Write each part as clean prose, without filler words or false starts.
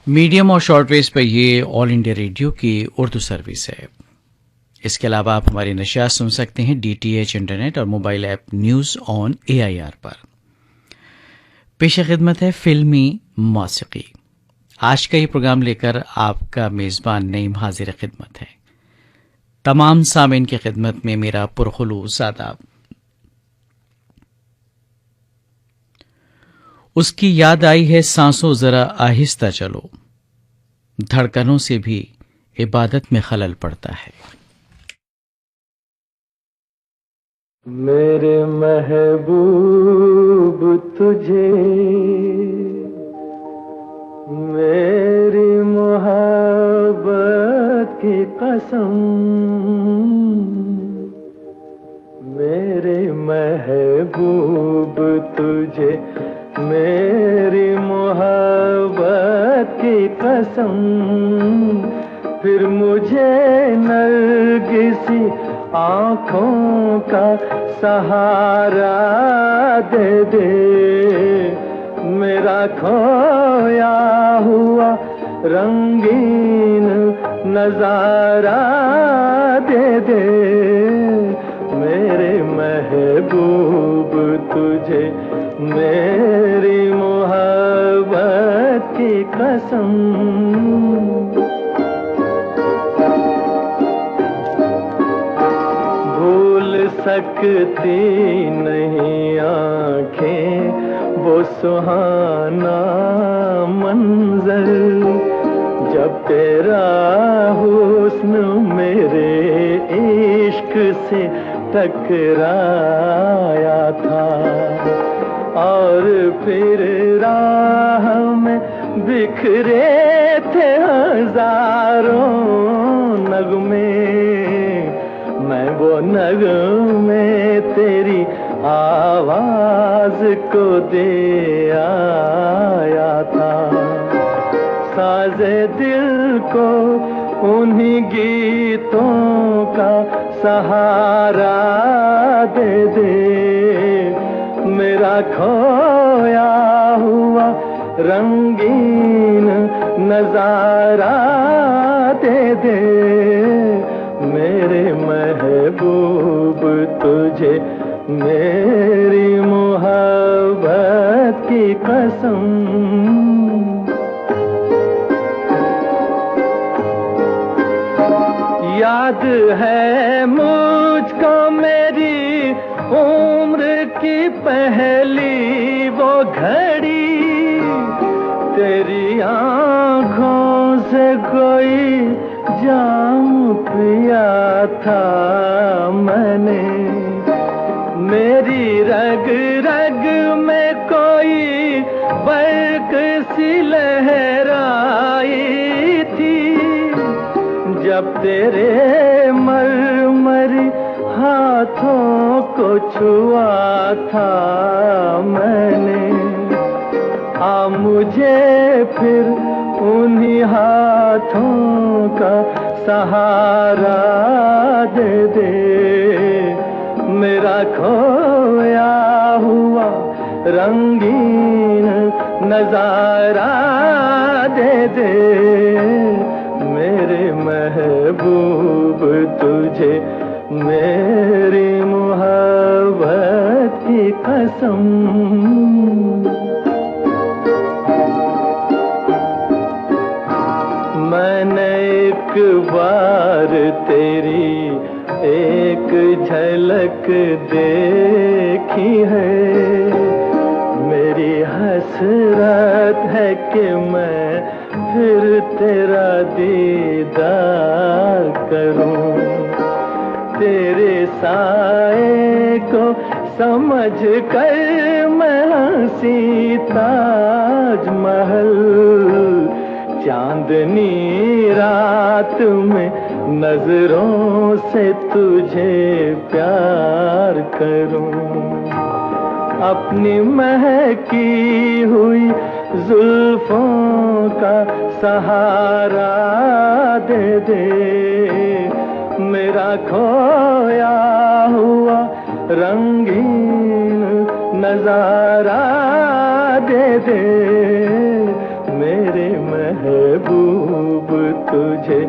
Medium और shortwave पर ये ऑल इंडिया रेडियो की उर्दू सर्विस है। इसके अलावा आप हमारी नशियात सुन सकते हैं डीटीएच इंटरनेट और mobile app news on AIR पर। पेश खिदमत है फिल्मी मौसीकी। आज का ये प्रोग्राम लेकर आपका मेज़बान नईम हाजिर खिदमत है। तमाम सामीन की खिदमत में मेरा पुरखुलूस आदाब। उसकी याद आई है सांसों जरा आहिस्ता चलो, धड़कनों से भी इबादत में खलल पड़ता है। मेरे महबूब तुझे मेरी मोहब्बत की कसम, मेरे महबूब तुझे मेरी मोहब्बत की कसम, फिर मुझे नरगिसी आँखों का सहारा दे दे, मेरा खोया हुआ रंगीन नजारा दे दे, मेरे महबूब तुझे मेरी मोहब्बत की कसम। सकती नहीं आँखें वो सुहाना मंजर, जब तेरा हुस्न मेरे इश्क से टकराया था, और फिर राह में बिखरे थे हजारों नगमे, मैं वो नगमे तेरी आवाज को दे आया था, साज़े दिल को उन्हीं गीतों का सहारा दे दे, मेरा खोया हुआ रंगीन नजारा दे दे, मेरे महबूब तुझे मेरी मोहब्बत की कसम। याद है मुझको मेरी उम्र की पहली वो घड़ी, तेरी आँखों से कोई जाम पिया था मैंने, मेरी रग रग में कोई बर्क सी लहराई थी, जब तेरे मरमरी हाथों को छुआ था मैंने, आ मुझे फिर उन्हीं हाथों का सहारा दे दे, मेरा खोया हुआ रंगीन नजारा दे दे, मेरे महबूब तुझे मेरी मोहब्बत की कसम। मैंने एक बार तेरी एक झलक देखी है, मेरी हसरत है कि मैं फिर तेरा दीदार करूं, तेरे साए को समझ कर मैं हंसी ताजमहल, चांदनी रात में नजरों से तुझे प्यार करूं, अपनी महकी हुई जुल्फों का सहारा दे दे, मेरा खोया हुआ रंगीन नजारा दे दे, मेरे महबूब तुझे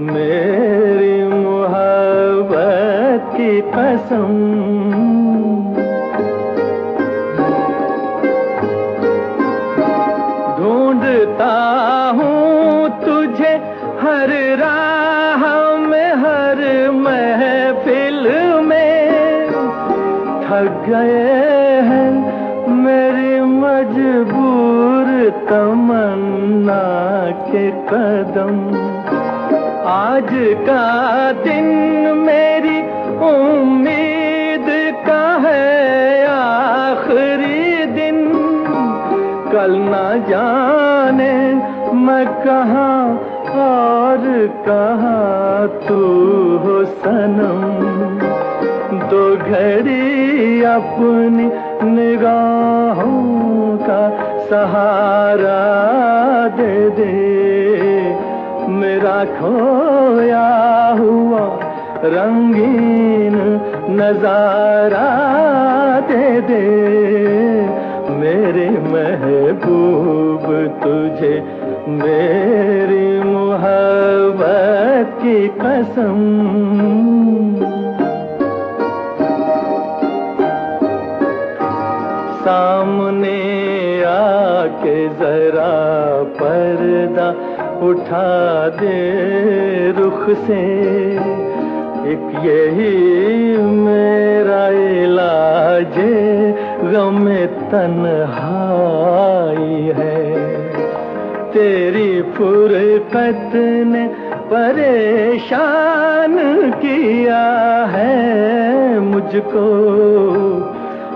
मेरी मोहब्बत की कसम। ढूंढता हूँ तुझे हर राह में, हर महफिल में। थक गए हैं मेरी मजबूर तमन्ना के कदम। आज का दिन मेरी उम्मीद का है आखिरी दिन। कल ना जाने मैं कहाँ और कहाँ तू हो सनम। दो घड़ी अपनी निगाहों का सहारा दे दे। मेरा खोया हुआ रंगीन नजारा दे दे। मेरे महबूब तुझे मेरी मोहब्बत की कसम। सामने आके जरा पर्दा उठा दे रुख से। एक यही मेरा इलाज गम तन्हाई है। तेरी फुरकत ने परेशान किया है मुझको।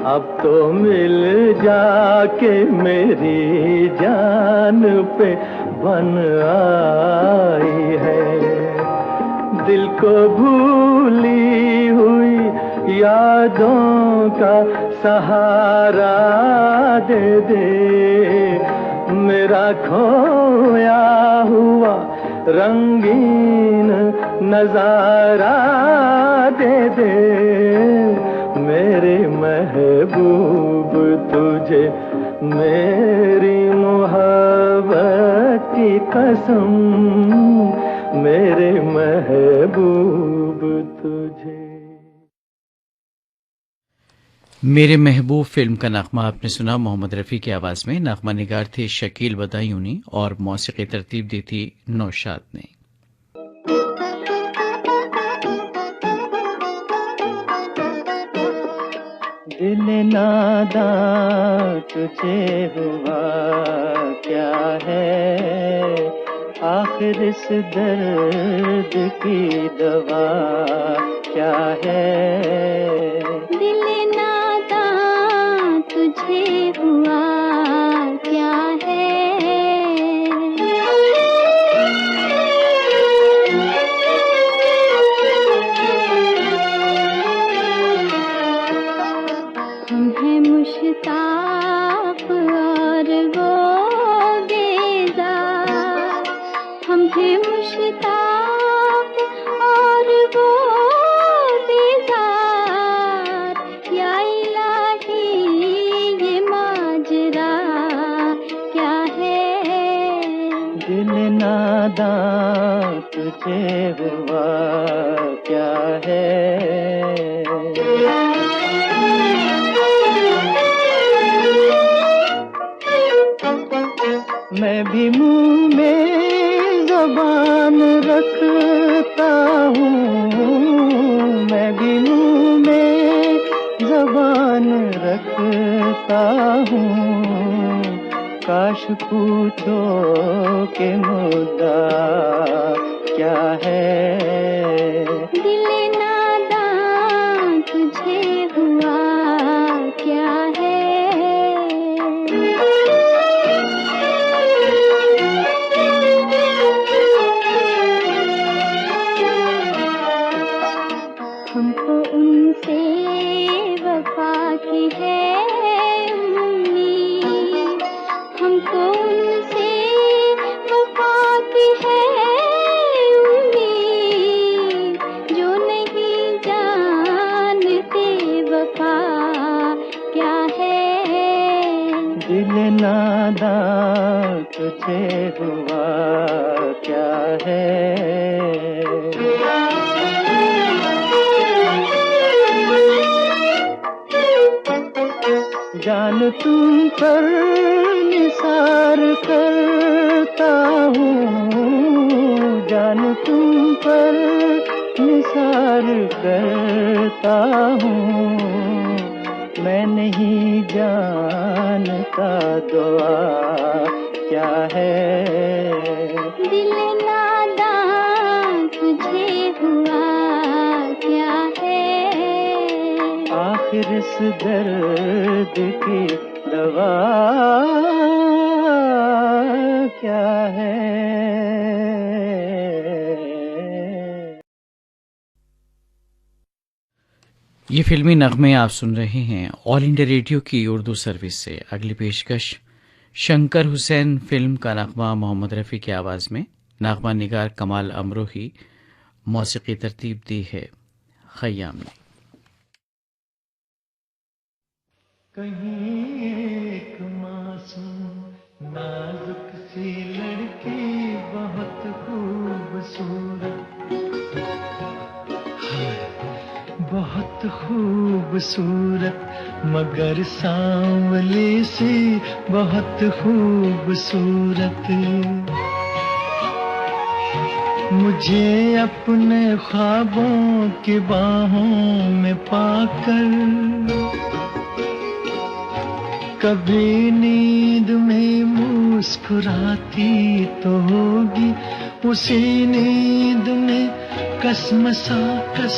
अब तो मिल जाके मेरी जान पे बन आई है। दिल को भूली हुई यादों का सहारा दे दे। मेरा खोया हुआ रंगीन नजारा दे दे। मेरे महबूब तुझे मेरी मोहब्बत की कसम। मेरे महबूब तुझे। मेरे महबूब फिल्म का नगमा आपने सुना मोहम्मद रफ़ी की आवाज़ में। नगमा निगार थे शकील बदायूनी और मौसीकी तरतीब दी थी नौशाद ने। दिल नादां तुझे हुआ क्या है, आखिर इस दर्द की दवा क्या है। दिल नादां तुझे हुआ क्या है, हम हैं मुश्ताक और वो बेजार। हम हैं मुश्ताक और वो बेजार। या इलाही ये माजरा क्या है। दिल नादां तुझे हुआ क्या है। मैं भी मुंह में ज़बान रखता हूँ, मैं भी मुंह में ज़बान रखता हूँ। काश पूछो कि मुद्दा क्या है। दिल नादां तुझे हुआ क्या है। हमको उनसे वफा की है उम्मीद। हमको उनसे वफा की है उम्मीद। जो नहीं जानते वफा क्या है। दिल नादां तुझे हुआ क्या है। जान तुम पर निसार करता हूँ, जान तुम पर निसार करता हूँ, मैं नहीं जानता दुआ क्या है। दिल नादान तुझे हुआ क्या है। आखिर इस दर्द की दवा क्या है। ये फिल्मी नगमे आप सुन रहे हैं ऑल इंडिया रेडियो की उर्दू सर्विस से। अगली पेशकश शंकर हुसैन फिल्म का नगमा मोहम्मद रफ़ी की आवाज़ में। नगमा निगार कमाल अमरोही, मौसीकी तरतीब दी है खय्याम ने। कहीं एक मासूम नाजुक सी लड़की बहुत खूबसूरत, बहुत खूबसूरत, मगर सांवली सी बहुत खूबसूरत। मुझे अपने ख्वाबों की बाहों में पाकर कभी नींद में मुस्कुराती तो होगी, उसी नींद में कसमसा कर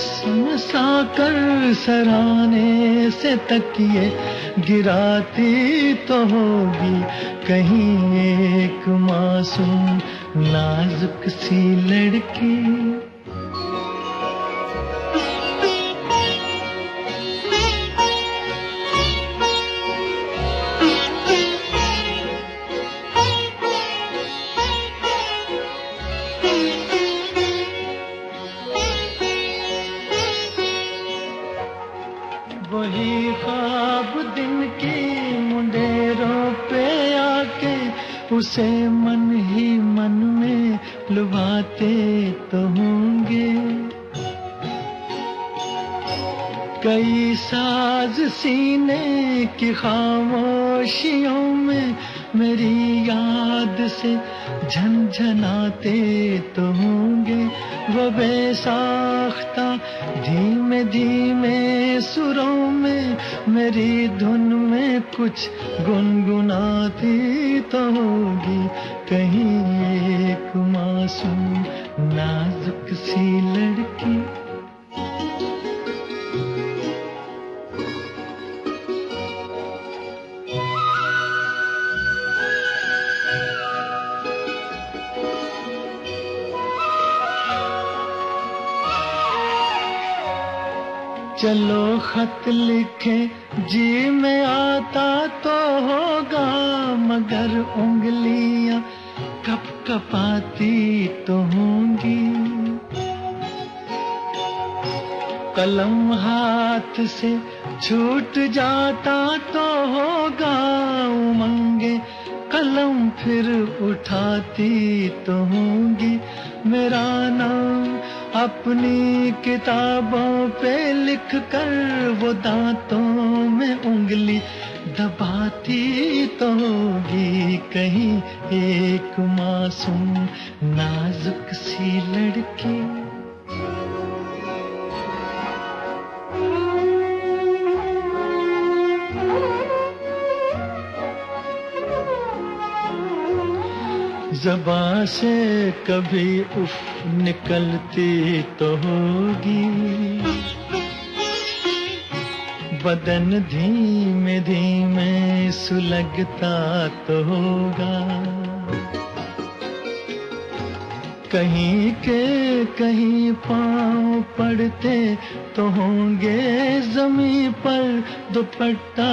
सराने से तकिए गिराती तो होगी। कहीं एक मासूम नाजुक सी लड़की वही ख्वाब दिन की मुंडेरों पे आके उसे मन ही मन में लुभाते तो होंगे। कई साज सीने की खामोशियों में मेरी याद से झनझनाते तो होंगे। वो बेसाख्ता धीमे धीमे सुरों में मेरी धुन में कुछ गुनगुनाती तो होगी। कहीं एक मासूम नाजुक सी लड़की चलो खत लिखे जी में आता तो होगा, मगर उंगलियां कप कपाती तो होंगी। कलम हाथ से छूट जाता तो होगा, उमंगे कलम फिर उठाती तो होंगी। मेरा नाम अपनी किताबों पे लिख कर वो दांतों में उंगली दबाती तो होगी। कहीं एक मासूम नाजुक सी लड़की ज़बां से कभी उफ निकलती तो होगी। बदन धीमे धीमे सुलगता तो होगा। कहीं के कहीं पाँव पड़ते तो होंगे, ज़मीं पर दुपट्टा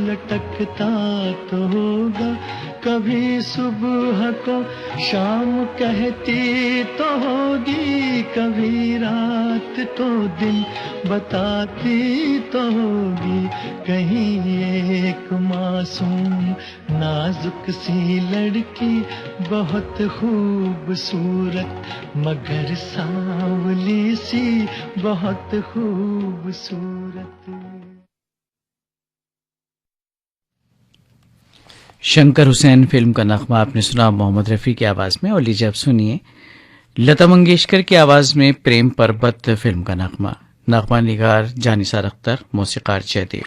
लटकता तो होगा। कभी सुबह को शाम कहती तो होगी, कभी रात को दिन बताती तो होगी। कहीं एक मासूम नाजुक सी लड़की, बहुत खूबसूरत मगर सांवली सी, बहुत खूबसूरत। शंकर हुसैन फिल्म का नगमा आपने सुना मोहम्मद रफ़ी की आवाज़ में। और लीजिए अब सुनिए लता मंगेशकर की आवाज़ में प्रेम पर्वत फिल्म का नगमा निगार जानिसार अख्तर, मौसीकार जयदेव।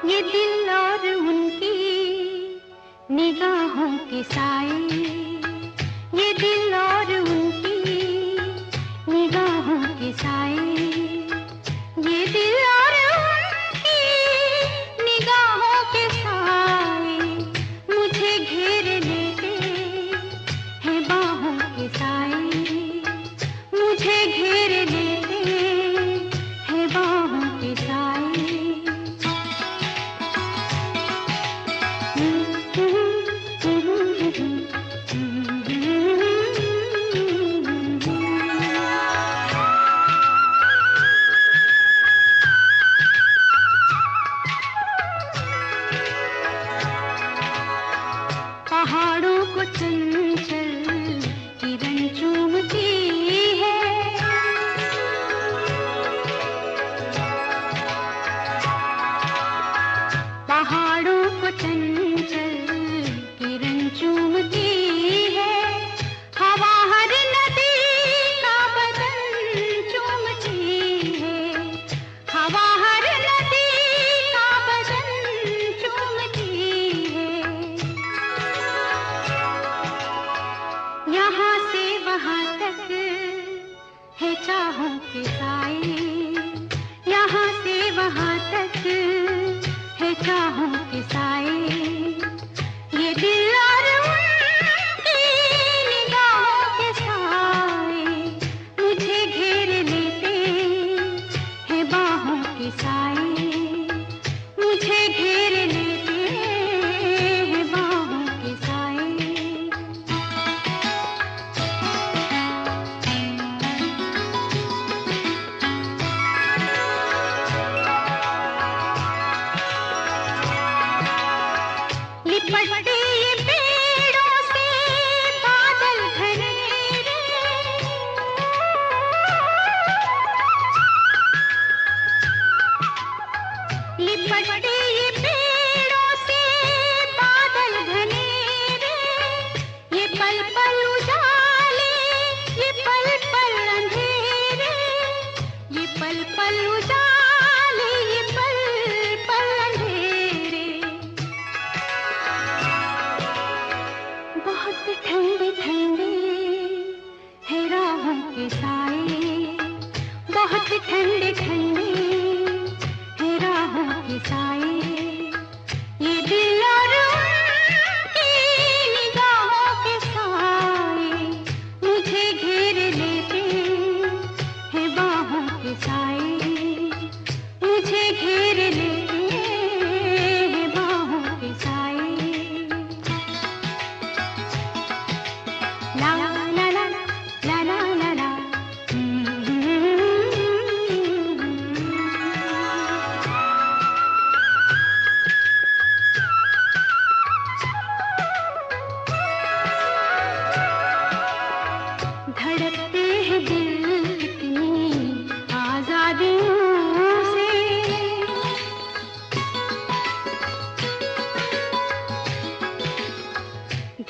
ये दिल और उनकी निगाहों के साए, ये दिल और उनकी निगाहों के साए, ये दिल और उनकी निगाहों के साए मुझे घेर लेते हैं बाहों के साए, मुझे घेर लेते हैं बाहों के साए।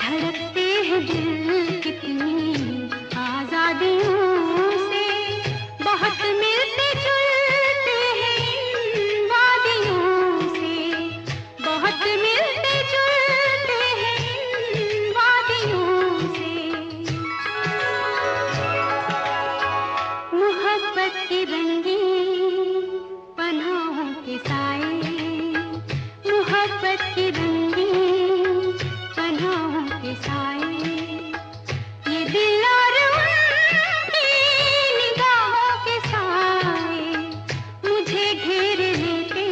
धड़कते हैं दिल कितनी आजादियों से, बहुत मिलते जुलते हैं इन वादियों से, बहुत मिलते जुलते हैं इन वादियों से। मोहब्बत की रंगीन पनाहों के साए, मोहब्बत की रंगीन पनाहों के साए, ये दिल और उनकी निगाहों के साए मुझे घेर लेते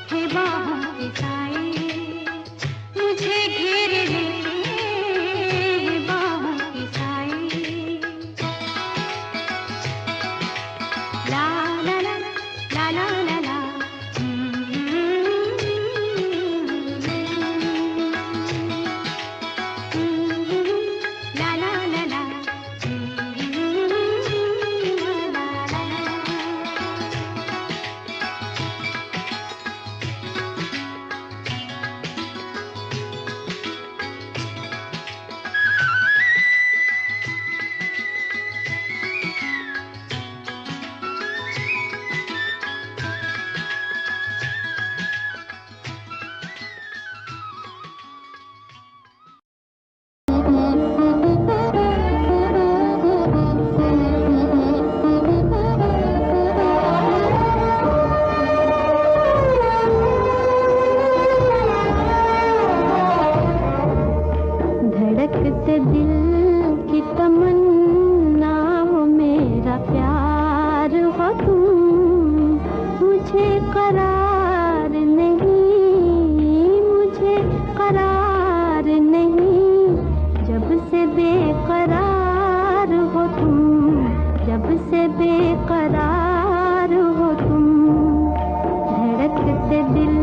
हैं बाहों के साए, मुझे घेर लेते हैं बाहों के साए। ला ला ला ला ला ला ला, ला ला ला ला, धड़कते दिल की तमन्ना हो मेरा प्यार हो तुम, मुझे करार नहीं, मुझे करार नहीं, जब से बेकरार हो तुम, जब से बेकरार हो तुम। धड़कते दिल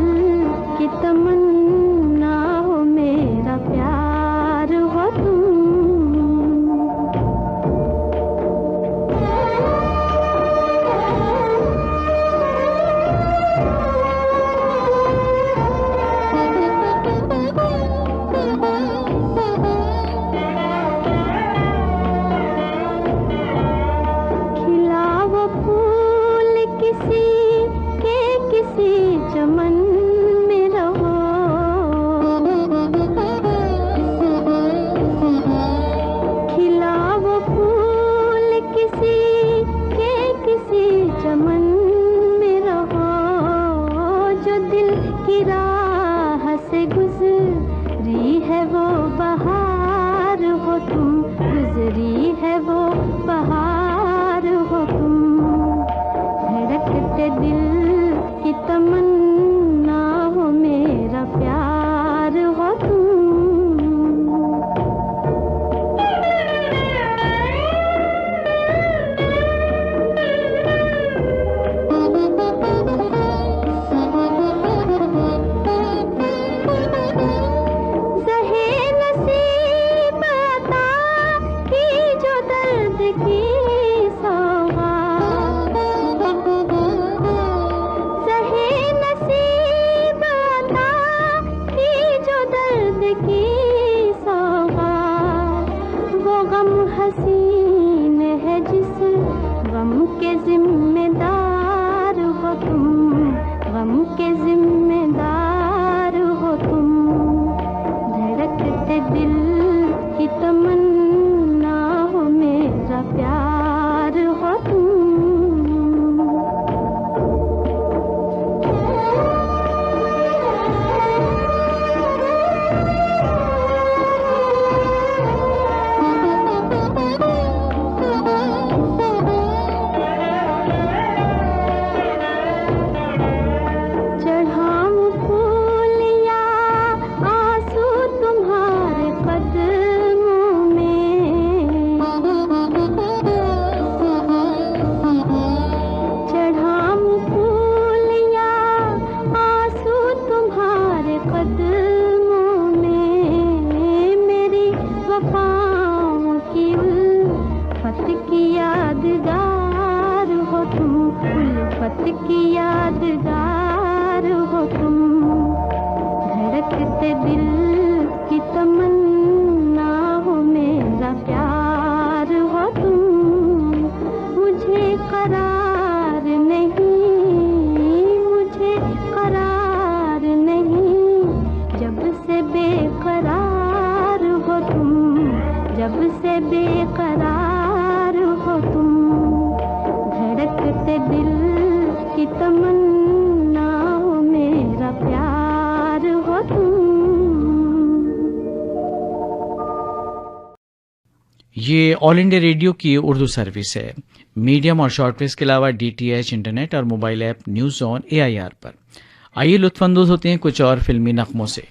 की तमन्ना हो मेरा प्यार हो तुम। खिला वो फूल किसी के किसी चमन में रहो, खिला वो फूल किसी के किसी चमन में रहो, जो दिल की राह से गुजरी है वो बहार हो तुम, गुजरी है वो बहार हो तुम। धड़कते दिल की तमन्ना हो मेरा प्यार हो तुम। ज़हे नसीब अता की जो दर्द की सौगात, ज़हे नसीब अता की जो दर्द की सौगात, वो गम हसीन है जिस गम के जिम्मेदार हो तुम, गम के जिम्मेदार हो तुम। धड़कते दिल की तमन्ना हो मेरा प्यार हो तुम। चढ़ाऊं फूल या आंसू तुम्हारे से बेकरार हो तुम, धड़कते दिल की तमन्ना हो, मेरा प्यार हो तुम। ये ऑल इंडिया रेडियो की उर्दू सर्विस है। मीडियम और शॉर्टवेव के अलावा डीटीएच, इंटरनेट और mobile app news on AIR पर। आइए लुत्फानंदोज होते हैं कुछ और फिल्मी नगमों से।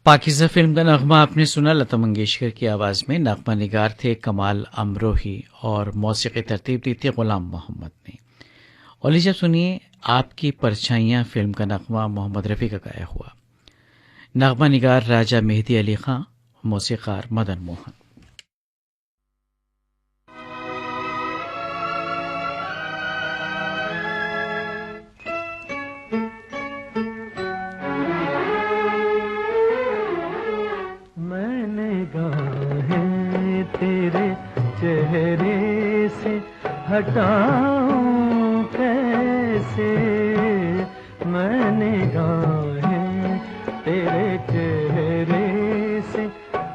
पाकिज़ा फिल्म का नगमा आपने सुना। लता मंगेशकर की आवाज़ में नगमा निगार थे कमाल अमरोही और मौसीकी तरतीब दी थी ग़ुलाम मोहम्मद ने। और लीजिए सुनिए आपकी परछाइयाँ फिल्म का नगमा मोहम्मद रफ़ी का गाया हुआ। नगमा निगार राजा मेहदी अली खां, मौसीक़ार मदन मोहन। मैंने गाहें तेरे चेहरे से हटाऊं कैसे, मैंने गाहें तेरे चेहरे से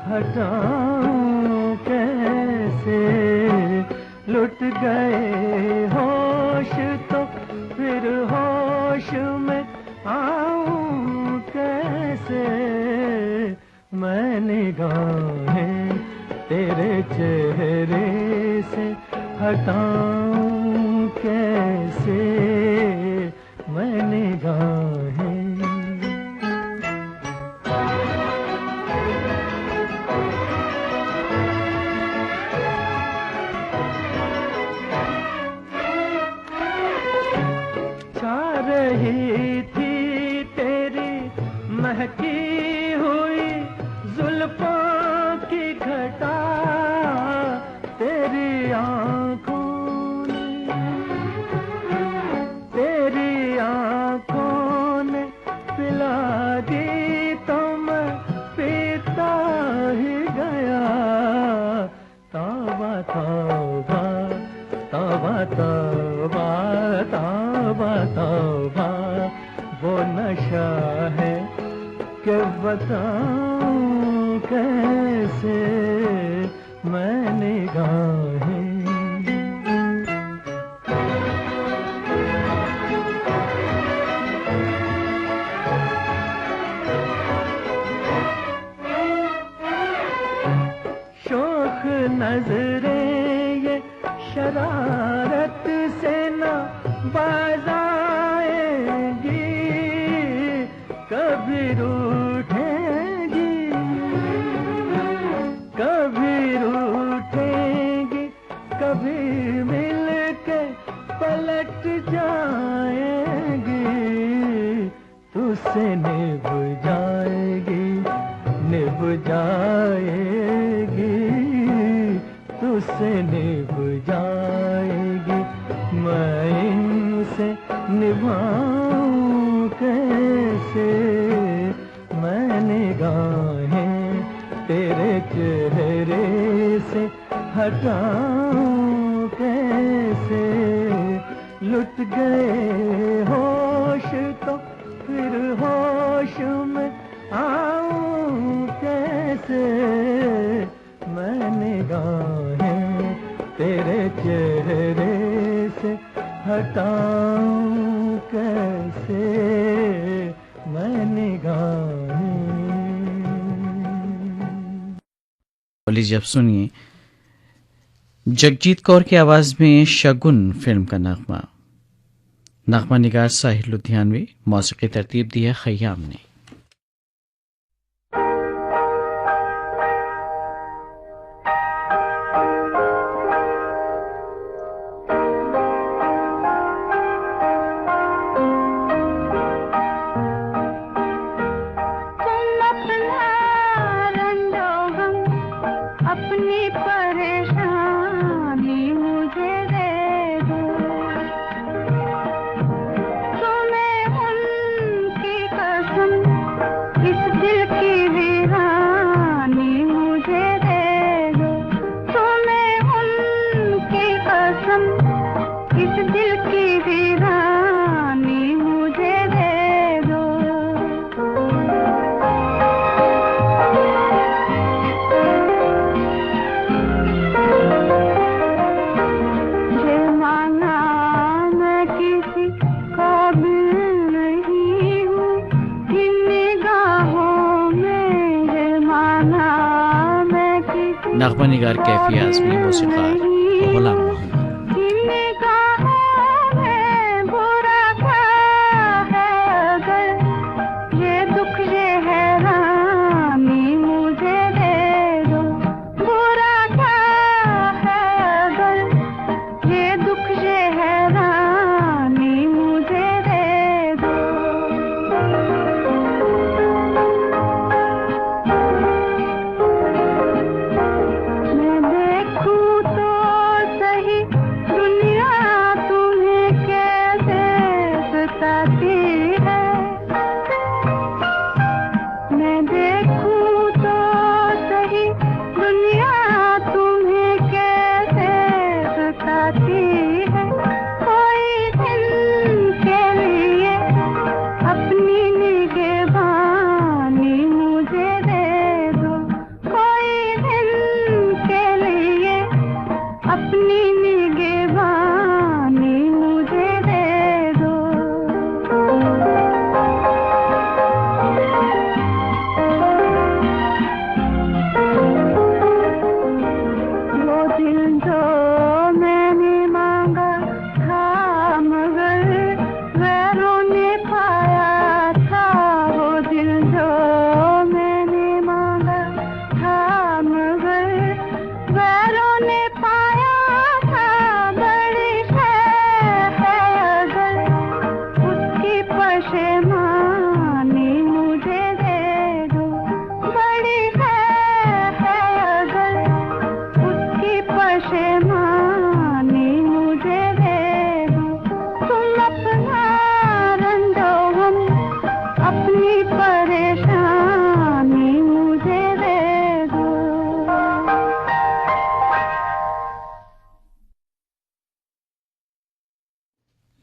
हटाऊं कैसे, लुट गए होश तो फिर होश में आऊं कैसे, मैंने गाहें तेरे चेहरे से हटाऊं कैसे, मैंने गाहें। छा रही थी तेरी महकी हुई जुल्फों की घटा, तेरी आँखों ने पिला दी तो मैं पीता ही गया, तौबा तौबा तौबा तौबा तौबा तौबा, वो नशा है कि बताऊं कैसे, मैंने गाहें। शोख नजरें ये शरारत से न बाज आएंगी, कभी रूठेंगी कभी रूठेंगी, कभी मिल के पलट जाएंगी, तुझसे निभ जाएगी निभ जाएगी, तुझसे निभ जाएगी, मैं इनसे निभाऊं कैसे, मैंने गाहें तेरे चेहरे से हटाऊं कैसे, लुट गए होश तो फिर होश में आऊं कैसे, मैंने गाहें तेरे चेहरे से हटाऊं कैसे, मैंने गाहें। लीजिए अब सुनिए जगजीत कौर की आवाज़ में शगुन फिल्म का नगमा। नगमा निगार साहिर लुधियानवी, मौसीकी तरतीब दी है खय्याम ने। नगमा निगार कैफी आज़मी, मौसीक़ार ग़ुलाम मोहम्मद। बुरा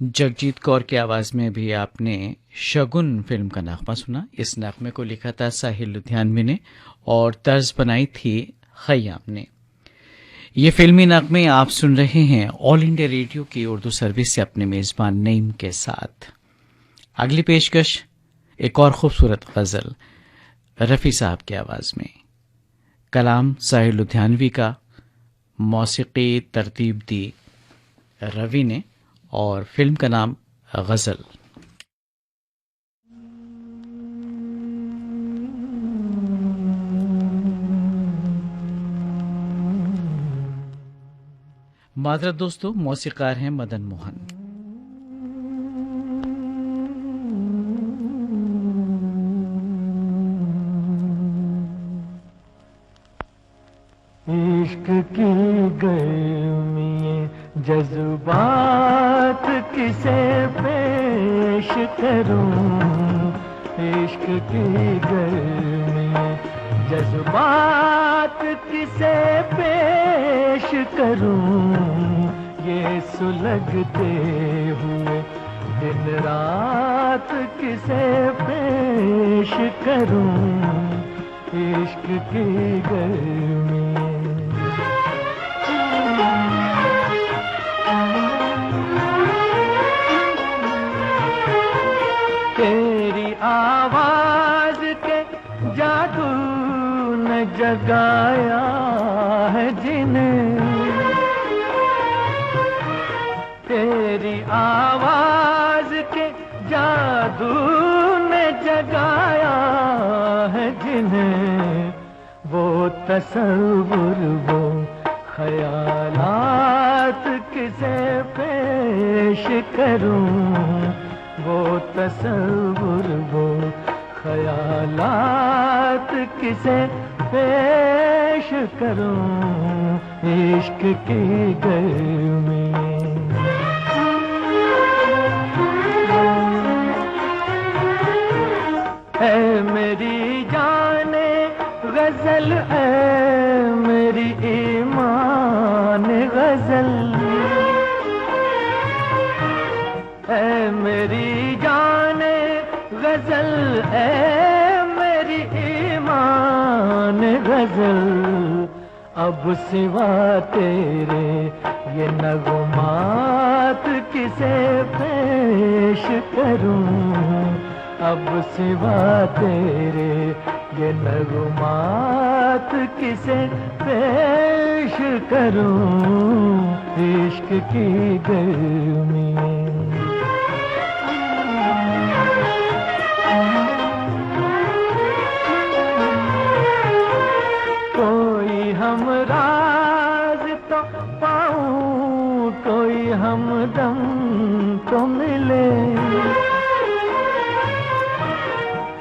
जगजीत कौर की आवाज में भी आपने शगुन फिल्म का नगमा सुना। इस नगमे को लिखा था साहिल लुधियानवी ने और तर्ज बनाई थी खय्याम ने। ये फिल्मी नगमे आप सुन रहे हैं ऑल इंडिया रेडियो की उर्दू सर्विस से अपने मेजबान नईम के साथ। अगली पेशकश एक और खूबसूरत गजल रफ़ी साहब की आवाज में। कलाम साहिल लुधियानवी का, मौसीकी तरतीब दी रवि ने और फिल्म का नाम गजल। माजरत दोस्तों, मौसीकार हैं मदन मोहन। इश्क की गर्मी जज्बात किसे पेश करूं, इश्क की गर्मी जज्बात किसे पेश करूं, ये सुलगते हुए दिन रात किसे पेश करूं, इश्क की गर्मी। तेरी आवाज के जादू ने जगाया है जिन्हें, तेरी आवाज के जादू ने जगाया है जिन्हें, वो तसव्वुर वो ख्यालात किसे पेश करूं, वो तसव्वुर वो ख्यालात किसे पेश करूं, इश्क की गर्मी। ऐ मेरी जाने गजल, ऐ मेरी ईमान गजल, ऐ मेरी जाने गजल, ऐ मेरी ईमान गजल, अब सिवा तेरे ये नगमात किसे पेश करूं, अब सिवा तेरे ये नगमात किसे पेश करूं, इश्क की गर्मी। कोई हमराज तो पाऊं, कोई हमदम तो मिले,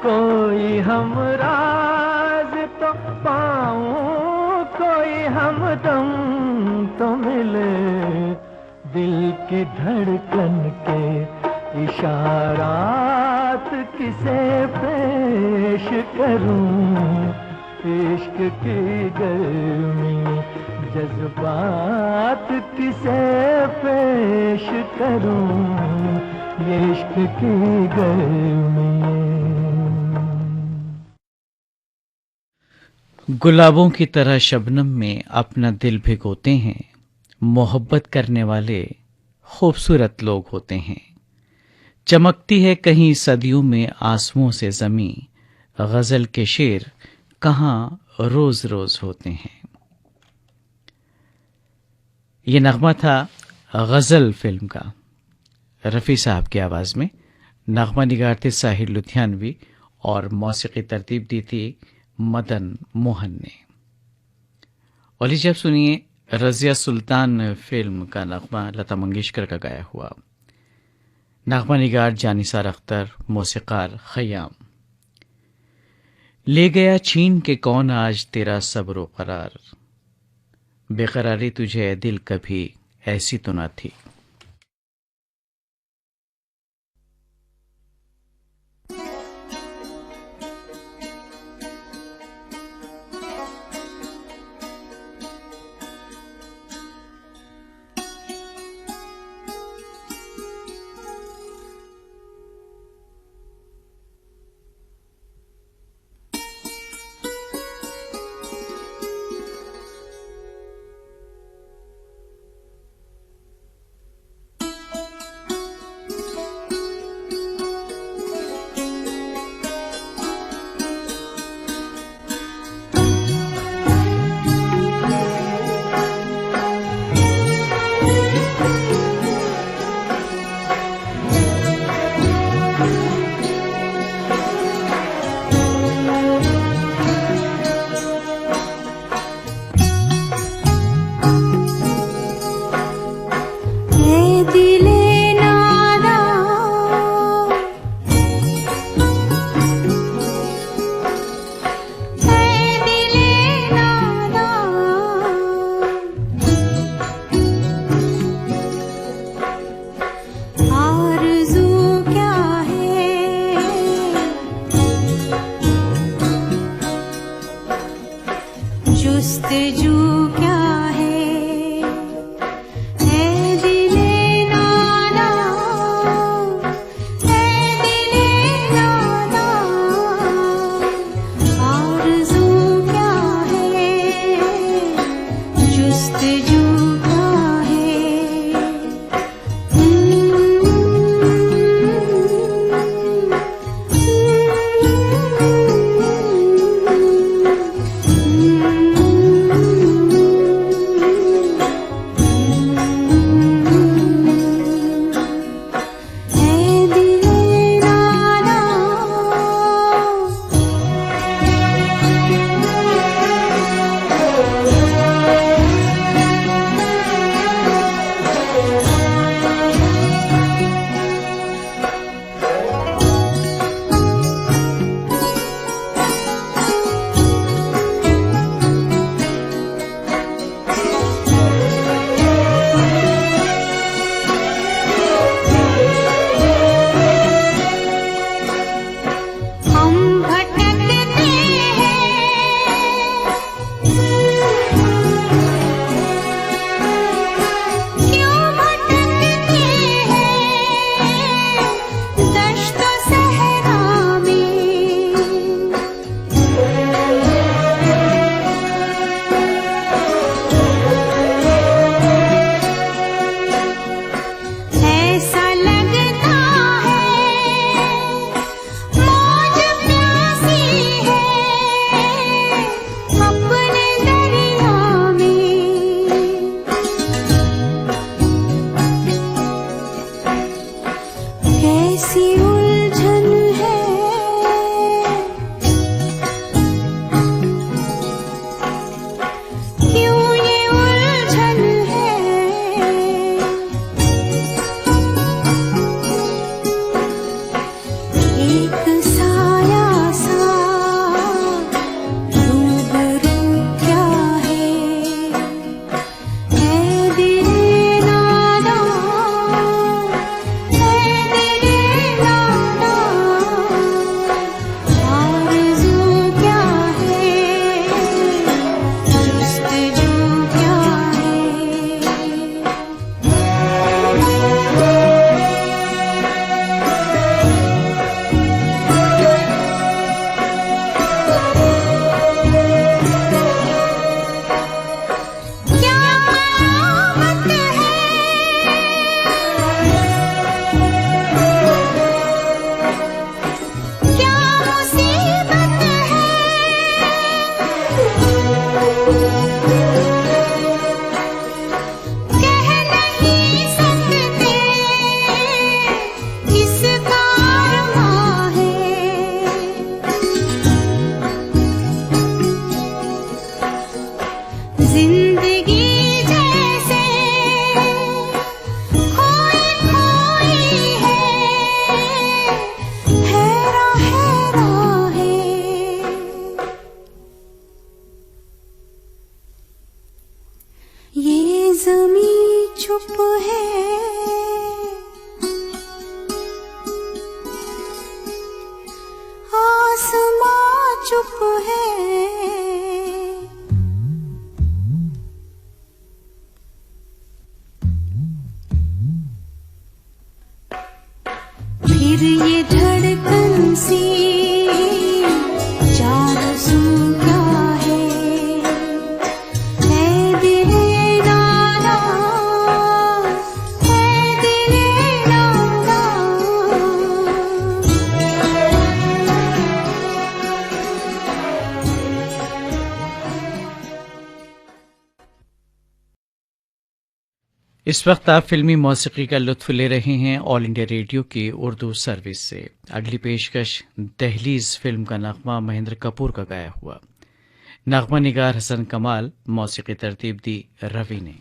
कोई हमराज तो पाऊं, कोई हमदम तो मिले, दिल की धड़कन के इशारात किसे पेश करूं, इश्क की गर्मी जज्बात किसे पेश करूं, ये इश्क की गर्मी। गुलाबों की तरह शबनम में अपना दिल भिगोते हैं, मोहब्बत करने वाले खूबसूरत लोग होते हैं। चमकती है कहीं सदियों में आंसुओं से ज़मीं, गज़ल के शेर कहाँ रोज रोज होते हैं। ये नगमा था गज़ल फिल्म का, रफ़ी साहब की आवाज़ में। नगमा निगार थे साहिल लुधियानवी और मौसीकी तरतीब दी थी मदन मोहन ने। और लीजिए अब सुनिए रज़िया सुल्तान फिल्म का नगमा लता मंगेशकर का गाया हुआ। नगमा निगार जानिसार अख्तर, मौसीकार खय्याम। ले गया छीन के कौन आज तेरा सब्र करार, बेकरारी तुझे ए दिल कभी ऐसी तो ना थी। कैसी उलझन है, क्यों ये उलझन है, एक साया सा रूबरू क्या है दिले नादान, है दिले नादान, आरज़ू क्या है, जुस्तजू क्या है। क्या कयामत है, क्या मुसीबत है, कह नहीं सकते किसका अरमां है। जिंदगी जैसे खोई खोई है, हैरा हैरा है। ये ज़मीं चुप है, आसमां चुप है, फिर ये धड़कन सी जारज़ू क्या है दिले नादान, है दिले नादान। इस वक्त आप फिल्मी मौसीकी का लुत्फ ले रहे हैं ऑल इंडिया रेडियो की उर्दू सर्विस से। अगली पेशकश दहलीज फिल्म का नगमा महेंद्र कपूर का गाया हुआ। नगमा निगार हसन कमाल, मौसीकी तरतीब दी रवि ने।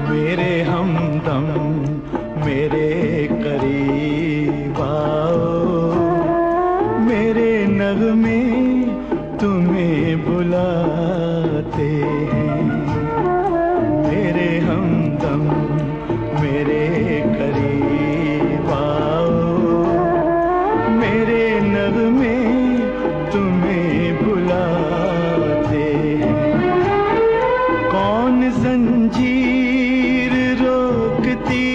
मेरे हमदम मेरे करीब आओ, मेरे नगमे तुम्हें बुलाते हैं। मेरे हमदम मेरे करीब आओ, मेरे नगमे तुम्हें बुलाते हैं। कौन जंजीर रोकती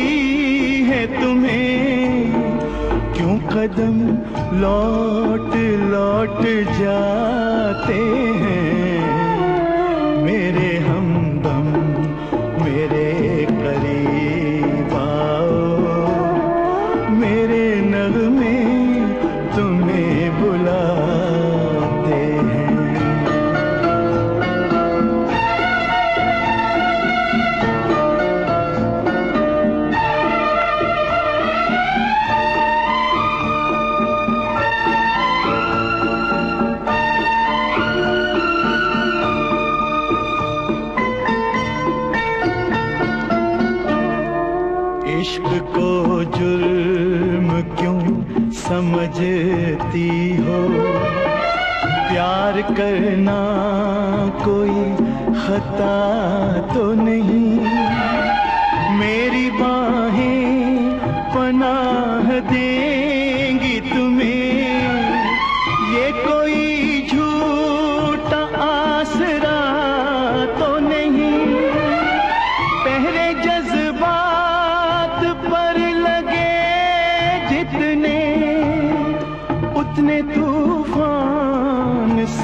है तुम्हें, क्यों कदम लौट लौट जाते हैं। मेरे हमदम मेरे करीब आओ, मेरे नगमे तुम्हें बुलाते हैं। इश्क को जुर्म क्यों समझती हो, प्यार करना कोई खता तो नहीं। मेरी बाहें पनाह देंगी तुम्हें, ये कोई झूठ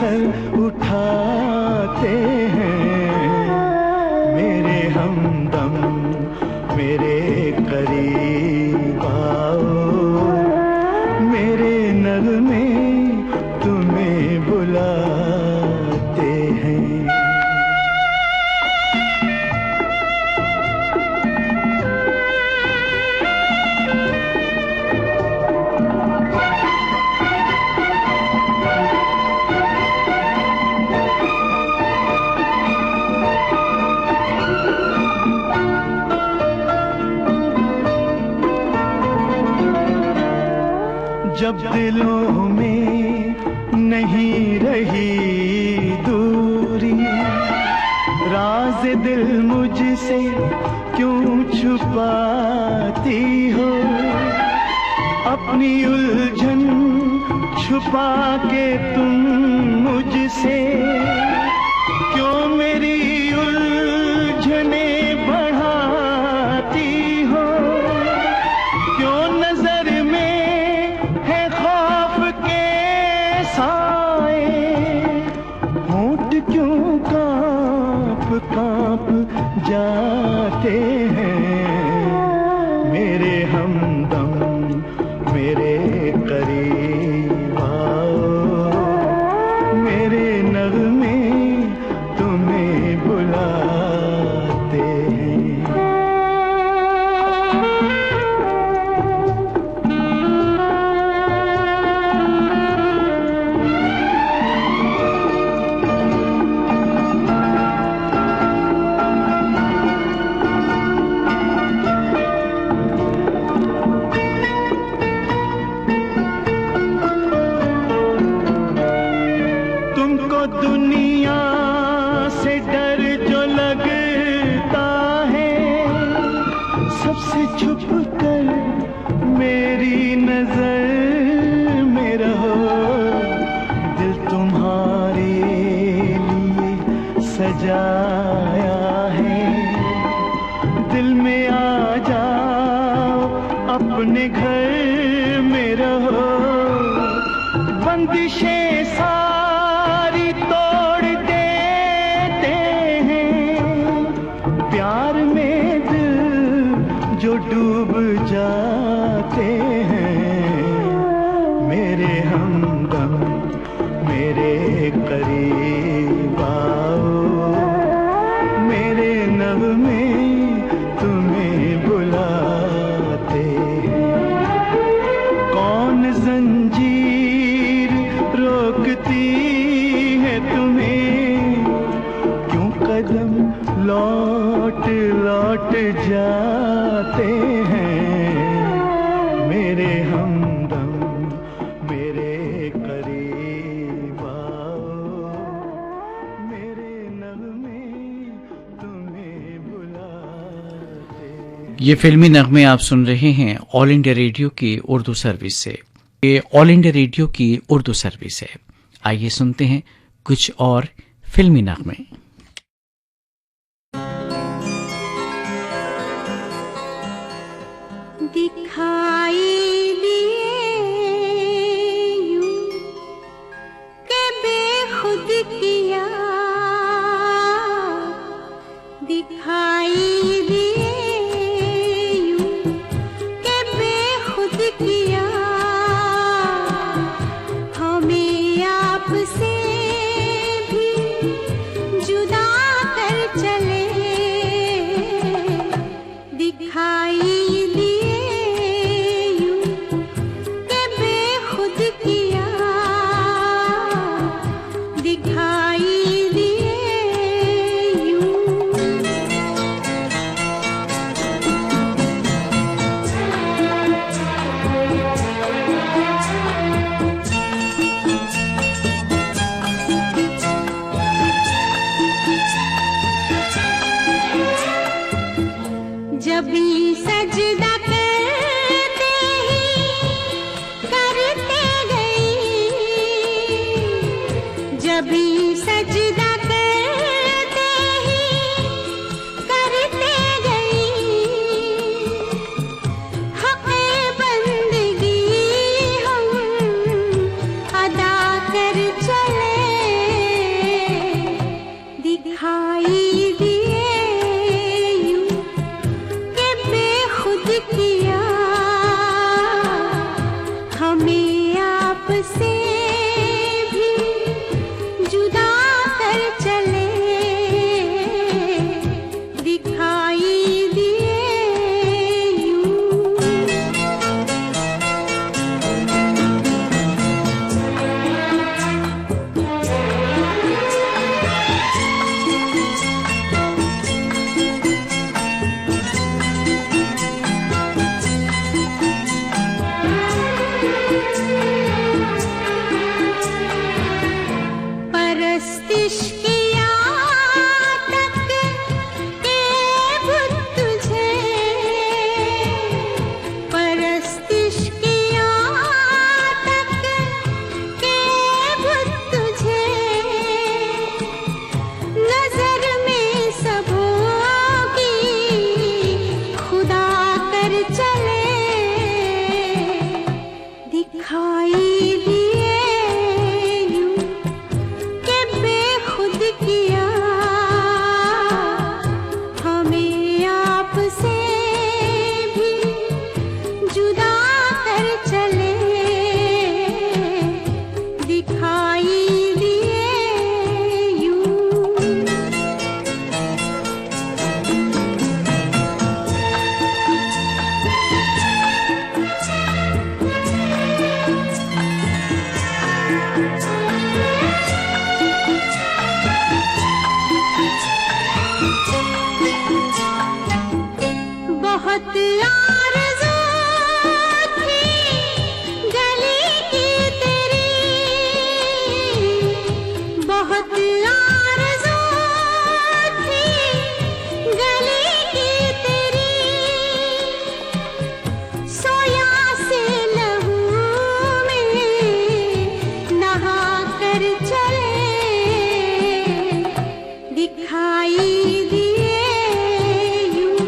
सर उठाते हैं। मेरे हमदम मेरे करीब आओ, मेरे नगमे तुम्हें बुलाते हैं। जब दिलों में नहीं रही दूरी, राज दिल मुझसे क्यों छुपाती हो? अपनी उलझन छुपा के तुम मुझसे क्यों मेरी उलझने बढ़ाती हो? क्यों नजर में है खौफ के साए, होंठ क्यों कांप कांप जाते हैं? मेरे हमदम मेरे करीब आओ, मेरे नगमे तुम्हें बुलाते हैं। दुनिया से डर जो लगता है, सबसे छुप कर मेरी नजर में रहो। दिल तुम्हारे लिए सजाया है, दिल में आ जाओ, अपने घर में रहो। बंदिशें सारी तोड़ देते हैं, प्यार में दिल जो डूब जाते हैं। मेरे हमदम मेरे करीब आओ, मेरे नगमे तुम्हें बुलाते हैं। कौन जंजीर रोकती है तुम्हें? क्यों कदम लौट लौट जाते हैं? मेरे हमदम मेरे करीब आओ, मेरे नगमे तुम्हें बुलाते हैं। ये फिल्मी नगमे आप सुन रहे हैं ऑल इंडिया रेडियो की उर्दू सर्विस से। ये ऑल इंडिया रेडियो की उर्दू सर्विस है। आइए सुनते हैं कुछ और फिल्मी नगमे। दिखाई दिए यूं के बेखुद किया, दिखाई दिए यूं के बेखुद किया, हमें आपसे भी जुदा कर चले। दिखाई दिखाई दिए यूं दिखाई दिए यूं। बहुत आरज़ू थी गली की तेरी, बहुत आरज़ू थी गली की तेरी, सोया से लहू में नहा कर चले दिखाई दिए यूं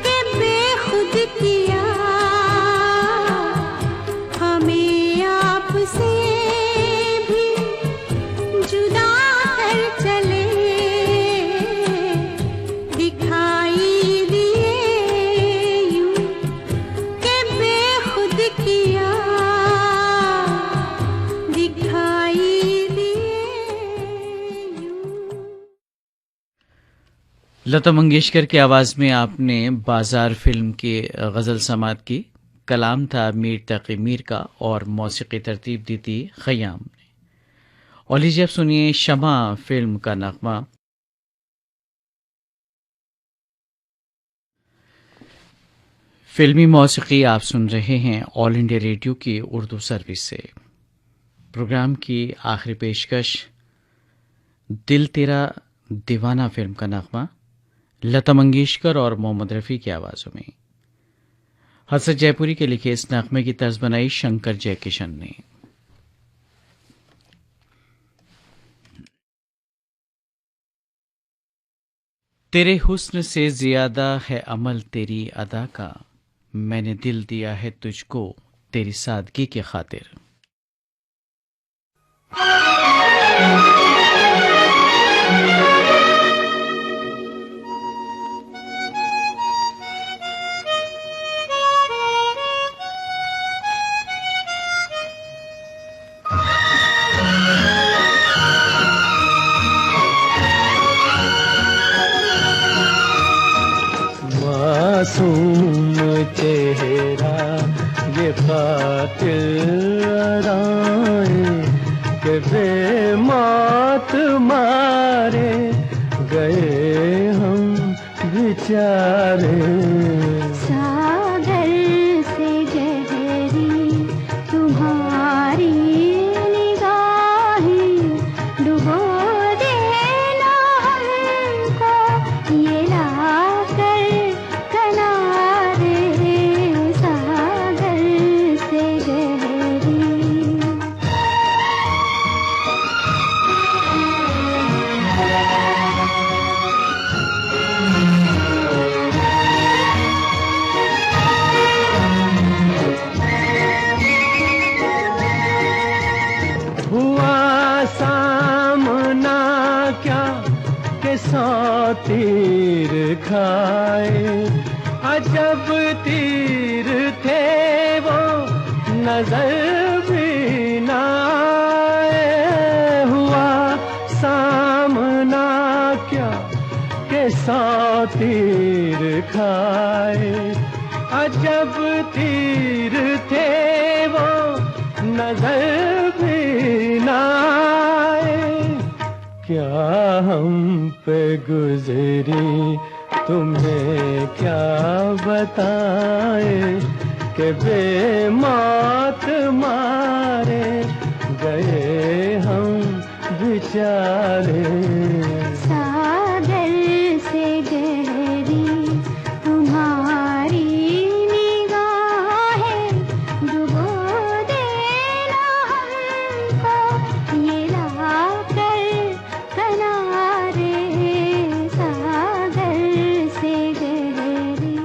के बेखुद किया हमें आपसे भी जुदा कर चले दिखाई दिए यूं के बेखुद किया दिखाई दिए यूं। लता मंगेशकर की आवाज़ में आपने बाजार फिल्म की गज़ल समात की। कलाम था मीर तकी मीर का और मौसीकी तरतीब दी थी खयाम ने। और लीजिए अब सुनिए शमा फिल्म का नगमा। फिल्मी मौसीकी आप सुन रहे हैं ऑल इंडिया रेडियो की उर्दू सर्विस से। प्रोग्राम की आखिरी पेशकश दिल तेरा दीवाना फिल्म का नगमा लता मंगेशकर और मोहम्मद रफ़ी की आवाज़ों में। हसरत जयपुरी के लिखे इस नगमे की तर्ज बनाई शंकर जयकिशन ने। तेरे हुस्न से ज़्यादा है अमल तेरी अदा का, मैंने दिल दिया है तुझको तेरी सादगी की खातिर। मासूम चेहरा ये कातिल अदाएं के बेमौत मारे गए हम बेचारे। सागर से गहरी तुम्हारी निगाहें डुबो देना हमको ये लाकर किनारे। सागर से गहरी हुआ सामना क्या के सौ तीर खाए, अजब तीर थे वो नजर भी न आए। हुआ सामना क्या के सौ तीर खाए, अजब तीर थे वो नजर भी न आए। क्या हम पे गुजरी तुम्हें क्या बताए कि बेमौत मारे गए हम बेचारे। सागर से गहरी तुम्हारी निगाहें डुबो देना हमको ये लाकर किनारे। सागर से गहरी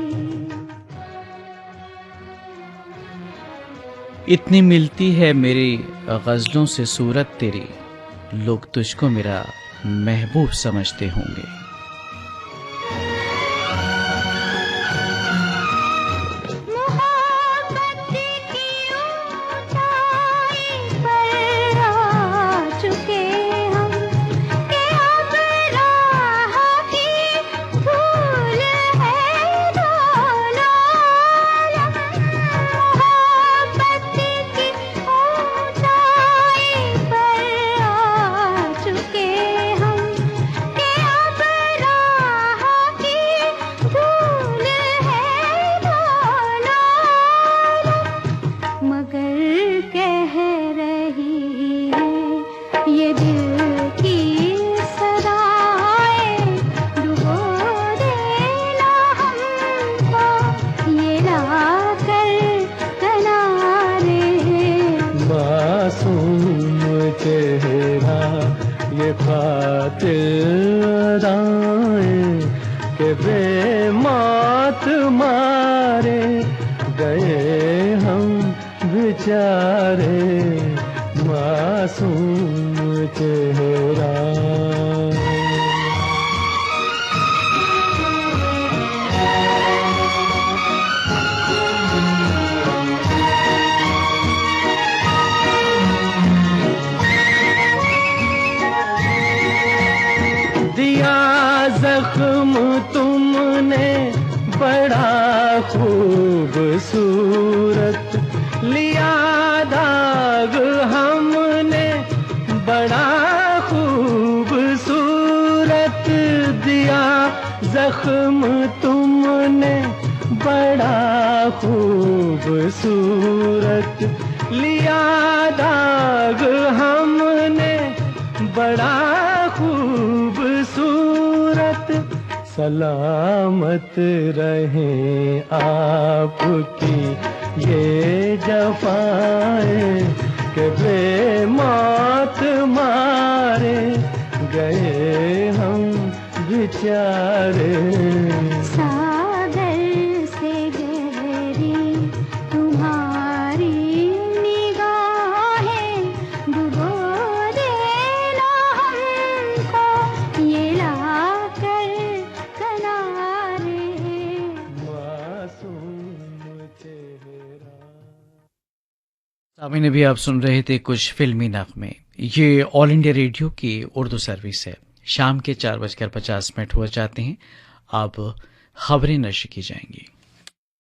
इतनी मिलती है मेरी गज़लों से सूरत तेरी, लोग तुझको मेरा महबूब समझते होंगे। मोहब्बत की ऊंचाई पर ये दिल की सदाएं डुबो देना हमको, ये लाकर किनारे। मासूम चेहरा ये कातिल अदाएं के बेमौत मारे गए हम बेचारे। मासूम चेहरा। दिया जख्म तुमने बड़ा खूबसूरत, लिया दाग हमने बड़ा खूबसूरत। दिया जख्म तुमने बड़ा खूबसूरत, लिया दाग हमने बड़ा खूबसूरत। सलामत रहें आपकी ये जफाएं के बेमौत मारे गए हम बेचारे। सागर से गहरी तुम्हारी निगाहें डुबो देना हमको, ये लाकर किनारे। मासूम चेहरा। सामने भी आप सुन रहे थे कुछ फिल्मी नगमे। ये ऑल इंडिया रेडियो की उर्दू सर्विस है। शाम के 4:50 हुआ जाते हैं। अब खबरें नशर की जाएंगी।